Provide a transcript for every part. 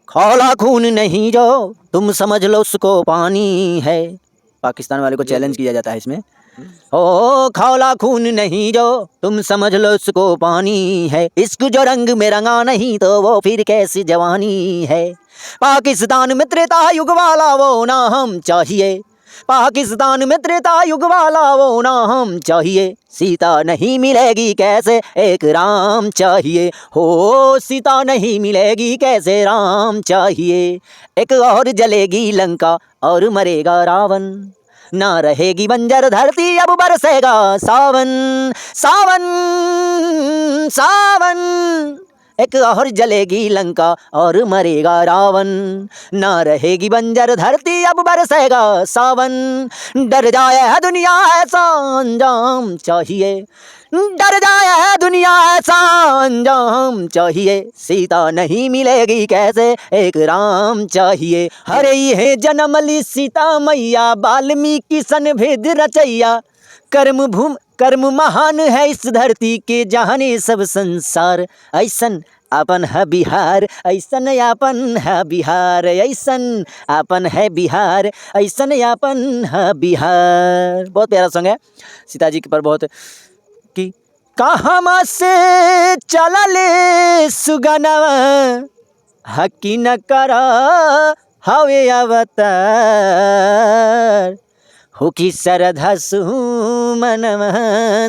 खौला खून नहीं जो तुम समझ लो उसको पानी है। पाकिस्तान वाले को चैलेंज किया जाता है इसमें। ओ खौला खून नहीं जो तुम समझ लो उसको पानी है। इश्क जो रंग में रंगा नहीं तो वो फिर कैसी जवानी है। पाकिस्तान में त्रेता युग वाला वो ना हम चाहिए। पाकिस्तान में त्रेता युग वाला वो ना हम चाहिए। सीता नहीं मिलेगी कैसे एक राम चाहिए। हो सीता नहीं मिलेगी कैसे राम चाहिए। एक और जलेगी लंका और मरेगा रावण। ना रहेगी बंजर धरती अब बरसेगा सावन सावन सावन। एक और जलेगी लंका और मरेगा रावण। ना रहेगी बंजर धरती अब बरसेगा सावन। डर जाए है दुनिया ऐसा अंजाम चाहिए। डर जाए है दुनिया ऐसा अंजाम चाहिए। सीता नहीं मिलेगी कैसे एक राम चाहिए। हरे ये जन्म ली सीता मैया वाल्मीकि सन भेद रचैया। कर्म महान है इस धरती के जहाने सब संसार। ऐसन अपन है बिहार ऐसन अपन है बिहार। ऐसन अपन है बिहार ऐसन अपन है बिहार। बहुत प्यारा सॉन्ग है सीता जी के पर बहुत कि कहाँ से चलले सुगनवा हकी न करा हवे अवतार। हो की सरधा सुमनवा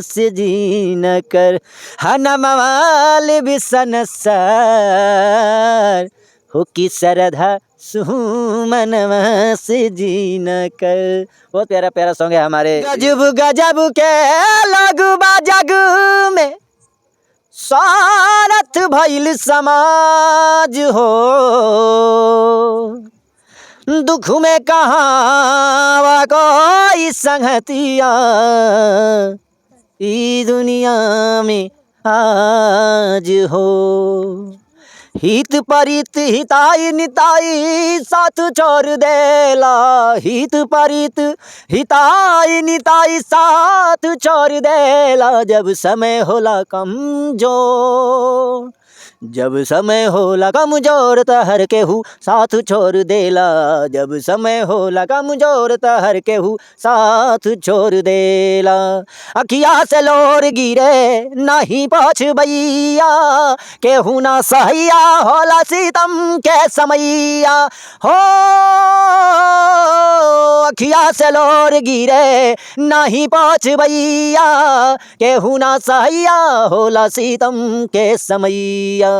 से जी न कर हनमवाल बिसन सार। हो की सरधा सुमनवा से जी न कर। बहुत प्यारा प्यारा सॉन्ग है हमारे। गजब गजब के लगबा जग में स्वार्थ भइल समाज हो। दुख में कहाँ कोई संगतिया ई दुनिया में आज हो। हित परित हिताई निताई साथ छोड़ देला। हित परित हिताई निताई साथ छोड़ देला। जब समय होला कमजोर जब समय होला कमजोर त हर केहू साथ छोड़ देला। जब समय होला कमजोर त हर केहू साथ छोड़ देला। अखिया से लोर गिरे नहीं पछ भैया केहू ना सहिया होला सीतम के समैया। हो अखिया से लोर गिरे नहीं पछ भैया केहू ना सहिया होला सीतम के समैया।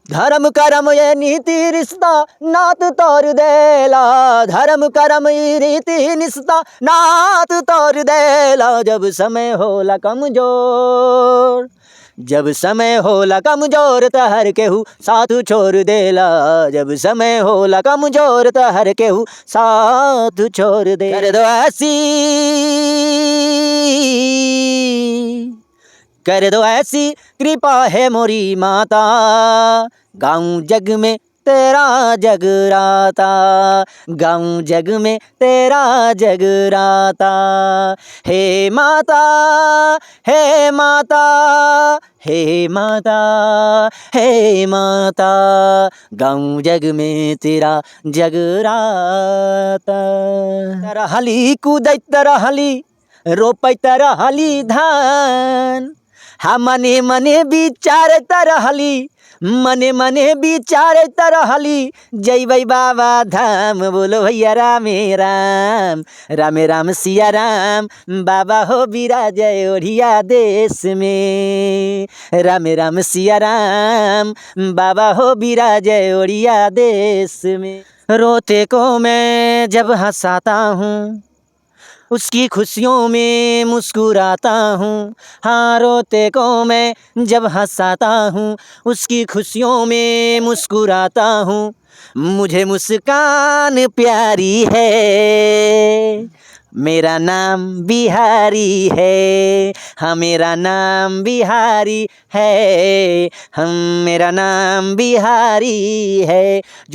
धर्म कर्म ये नीति रिश्ता नात तोड़ देला। धर्म कर्म ये रीति निष्ठा नात तोड़ देला। जब समय होला कमजोर जब समय होला कमजोर त हर केहू साथ छोड़ देला। जब समय होला कमजोर त हर केहू साथ छोड़ दे। कर दो ऐसी कर दो ऐसी कृपा है मोरी माता। गाँव जग में तेरा जगराता। गाँव जग में तेरा जगराता। हे माता हे माता हे माता हे माता। गाँव जग में तेरा जगराता। रहली कूदैत रहली रोपैत रहली धान। हा मने मने विचारत रहली मने मने विचारत रहली। जैबै बाबा धाम बोलो भैया रामे राम रामे राम सिया राम। बाबा हो विराजय ओढ़िया देश में। रामे राम सिया राम बाबा हो विराजय ओढ़िया देश में। रोते को मैं जब हंसाता हूँ उसकी खुशियों में मुस्कुराता हूँ। हाँ रोते को मैं जब हंसाता हूँ उसकी खुशियों में मुस्कुराता हूँ। मुझे मुस्कान प्यारी है मेरा नाम बिहारी है। हाँ मेरा नाम बिहारी है। हम मेरा नाम बिहारी है। जो